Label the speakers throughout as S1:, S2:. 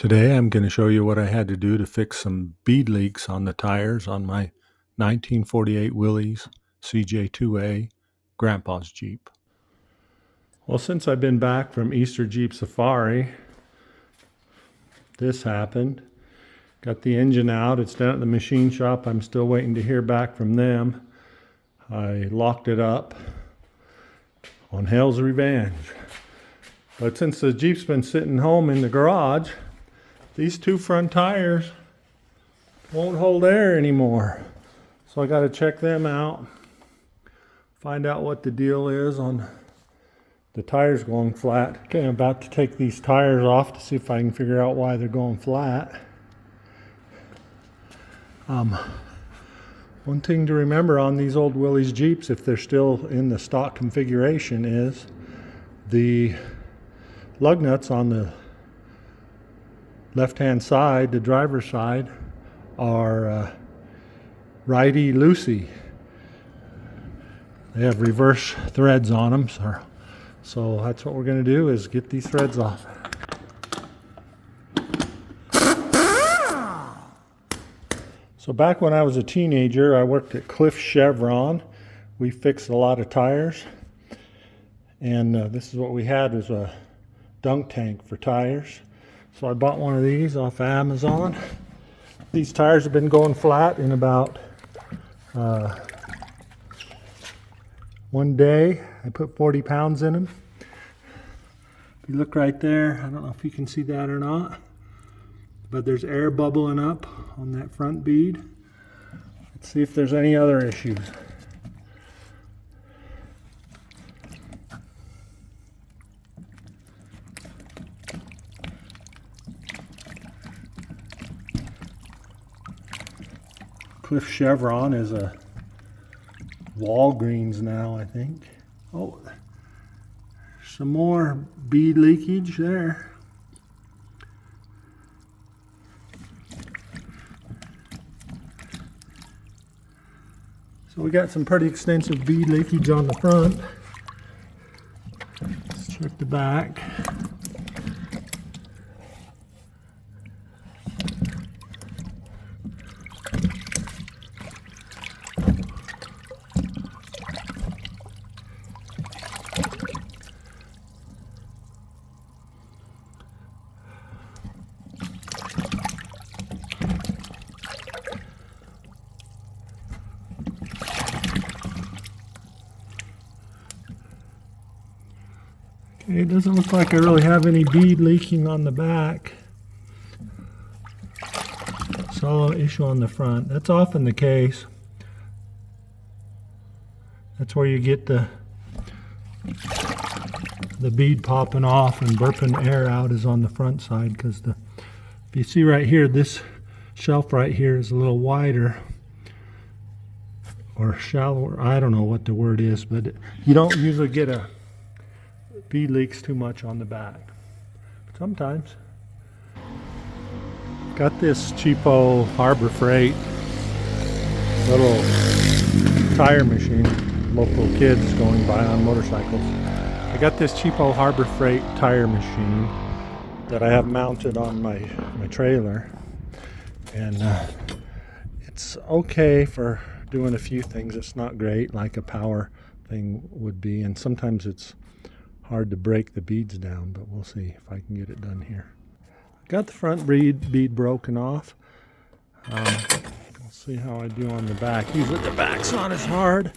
S1: Today I'm going to show you what I had to do to fix some bead leaks on the tires on my 1948 Willys CJ2A Grandpa's Jeep. Well, since I've been back from Easter Jeep Safari, this happened. Got the engine out. It's down at the machine shop. I'm still waiting to hear back from them. I locked it up on hell's revenge. But since the Jeep's been sitting home in the garage, these two front tires won't hold air anymore. So I got to check them out, find out what the deal is on the tires going flat. Okay, I'm about to take these tires off to see if I can figure out why they're going flat. One thing to remember on these old Willys Jeeps, if they're still in the stock configuration, is the lug nuts on the left-hand side, the driver's side, are righty-loosey. They have reverse threads on them, so that's what we're going to do, is get these threads off. So back when I was a teenager, I worked at Cliff Chevron. We fixed a lot of tires, and this is what we had, was a dunk tank for tires. So I bought one of these off Amazon. These tires have been going flat in about one day. I put 40 pounds in them. If you look right there, I don't know if you can see that or not, but there's air bubbling up on that front bead. Let's see if there's any other issues. Cliff Chevron is a Walgreens now, I think. Oh, some more bead leakage there. So we got some pretty extensive bead leakage on the front. Let's check the back. It doesn't look like I really have any bead leaking on the back. It's all an issue on the front. That's often the case. That's where you get the bead popping off and burping air out, is on the front side, because if you see right here, this shelf right here is a little wider or shallower. I don't know what the word is, but you don't usually get a bead leaks too much on the back. Sometimes. Got this cheapo Harbor Freight little tire machine. Local kids going by on motorcycles. I got this cheapo Harbor Freight tire machine that I have mounted on my trailer, and it's okay for doing a few things. It's not great like a power thing would be, and sometimes it's hard to break the beads down, but we'll see if I can get it done here. Got the front bead broken off. We'll see how I do on the back. Usually the back's not as hard.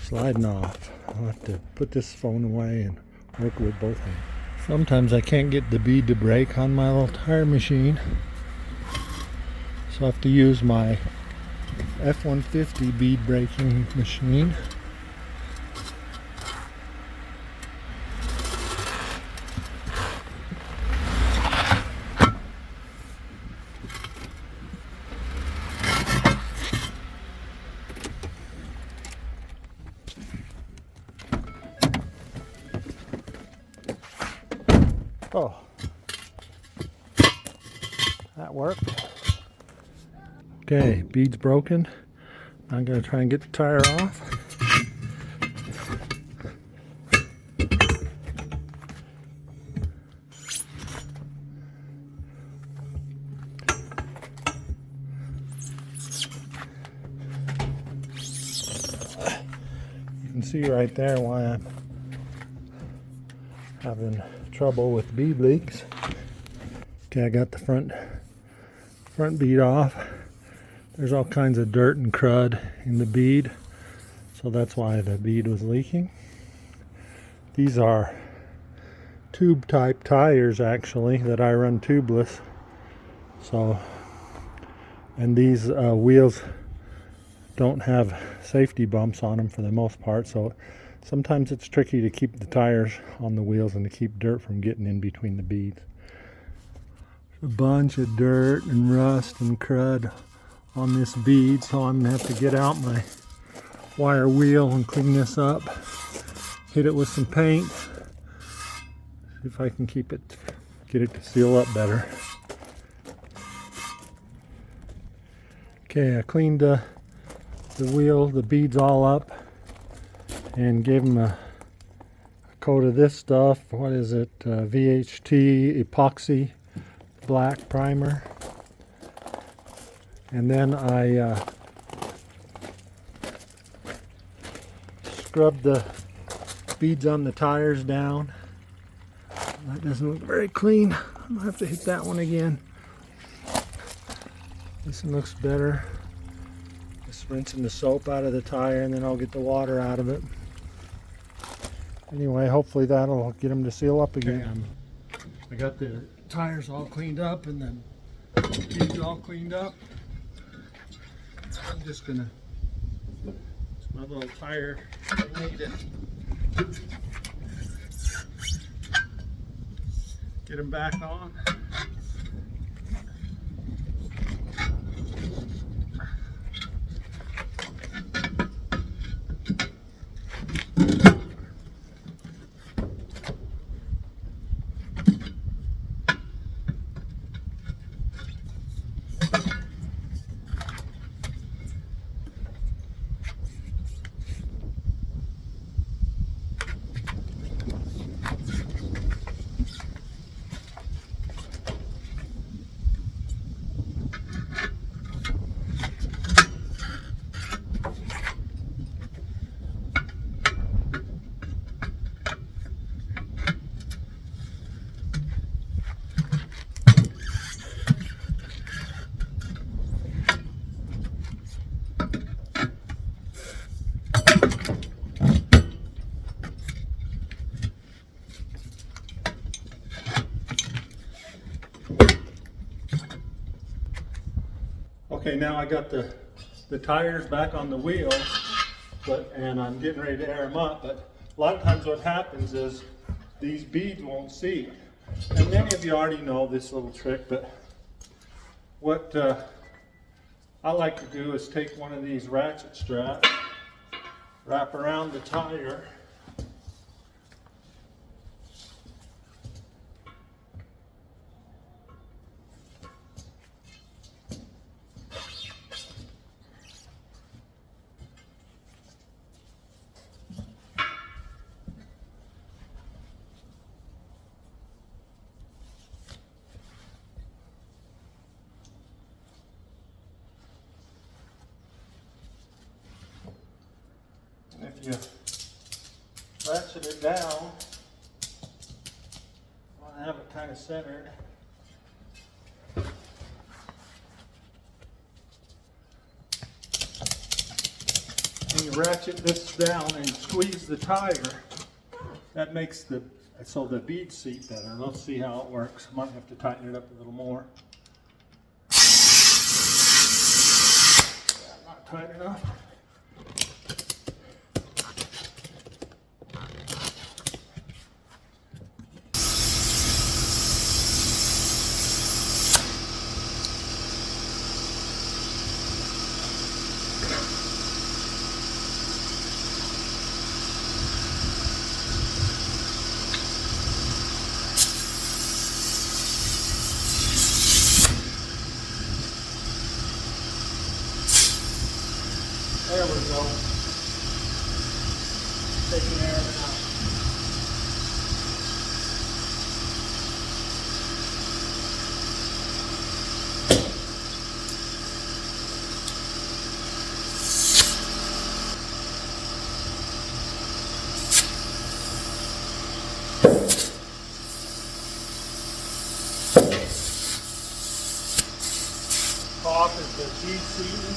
S1: Sliding off. I'll have to put this phone away and work with both hands. Sometimes I can't get the bead to break on my little tire machine, so I have to use my F-150 bead breaking machine. Oh, That worked. Okay, bead's broken. I'm going to try and get the tire off. You can see right there why I'm having trouble with bead leaks. Okay, I got the front bead off. There's all kinds of dirt and crud in the bead, so that's why the bead was leaking. These are tube type tires actually that I run tubeless. So, and these wheels don't have safety bumps on them for the most part, so sometimes it's tricky to keep the tires on the wheels and to keep dirt from getting in between the beads. A bunch of dirt and rust and crud on this bead, so I'm gonna have to get out my wire wheel and clean this up, hit it with some paint, see if I can get it to seal up better. Okay, I cleaned the wheel, the beads all up, and gave them a coat of this stuff. What is it? VHT epoxy black primer. And then I scrubbed the beads on the tires down. That doesn't look very clean. I'm gonna have to hit that one again. This one looks better. Just rinsing the soap out of the tire and then I'll get the water out of it. Anyway, hopefully that'll get them to seal up again. I got the tires all cleaned up and then beads all cleaned up. I'm just gonna, it's my little tire, I need to get them back on. Okay, now I got the tires back on the wheels, and I'm getting ready to air them up, but a lot of times what happens is these beads won't seat. And many of you already know this little trick, but what I like to do is take one of these ratchet straps, wrap around the tire, if you ratchet it down, I want to have it kind of centered. And you ratchet this down and squeeze the tire. That makes the beads seat better. Let's see how it works. Might have to tighten it up a little more. Not tight enough. There we go. Taking air out. Top is the bead season.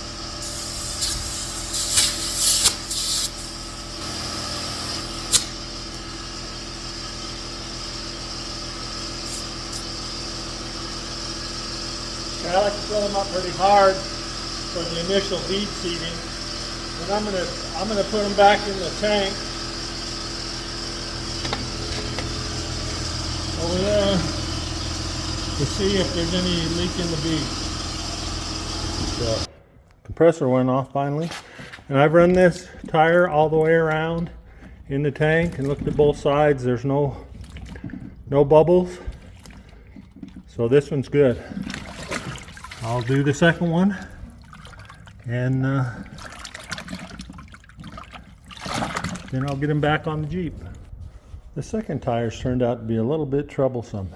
S1: I like to fill them up pretty hard for the initial bead seeding, and I'm gonna put them back in the tank over there to see if there's any leak in the bead. The compressor went off finally, and I've run this tire all the way around in the tank and looked at both sides. There's no bubbles, so this one's good. I'll do the second one, and then I'll get them back on the Jeep. The second tires turned out to be a little bit troublesome.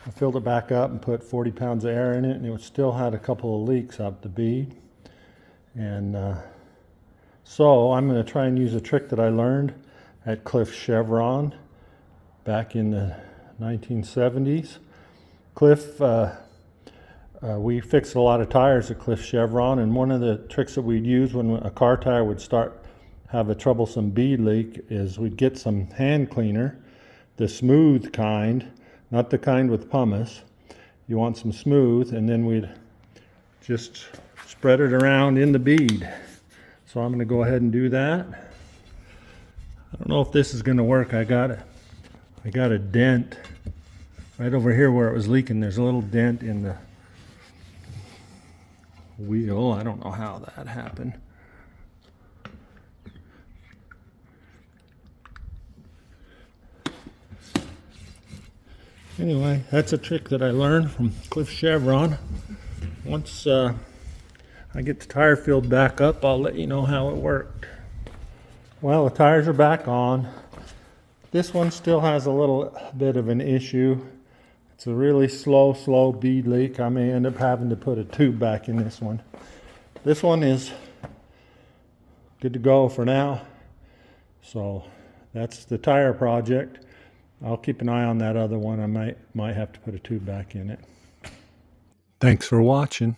S1: I filled it back up and put 40 pounds of air in it, and it still had a couple of leaks out the bead. And so I'm going to try and use a trick that I learned at Cliff Chevron back in the 1970s. Cliff, we fixed a lot of tires at Cliff Chevron, and one of the tricks that we'd use when a car tire would have a troublesome bead leak is we'd get some hand cleaner, the smooth kind, not the kind with pumice. You want some smooth, and then we'd just spread it around in the bead. So I'm going to go ahead and do that. I don't know if this is going to work. I got a dent right over here where it was leaking. There's a little dent in the wheel. I don't know how that happened. Anyway, that's a trick that I learned from Cliff Chevron. Once I get the tire filled back up, I'll let you know how it worked. Well, the tires are back on. This one still has a little bit of an issue. It's a really slow bead leak. I may end up having to put a tube back in this one. This one is good to go for now. So that's the tire project. I'll keep an eye on that other one. I might have to put a tube back in it. Thanks for watching.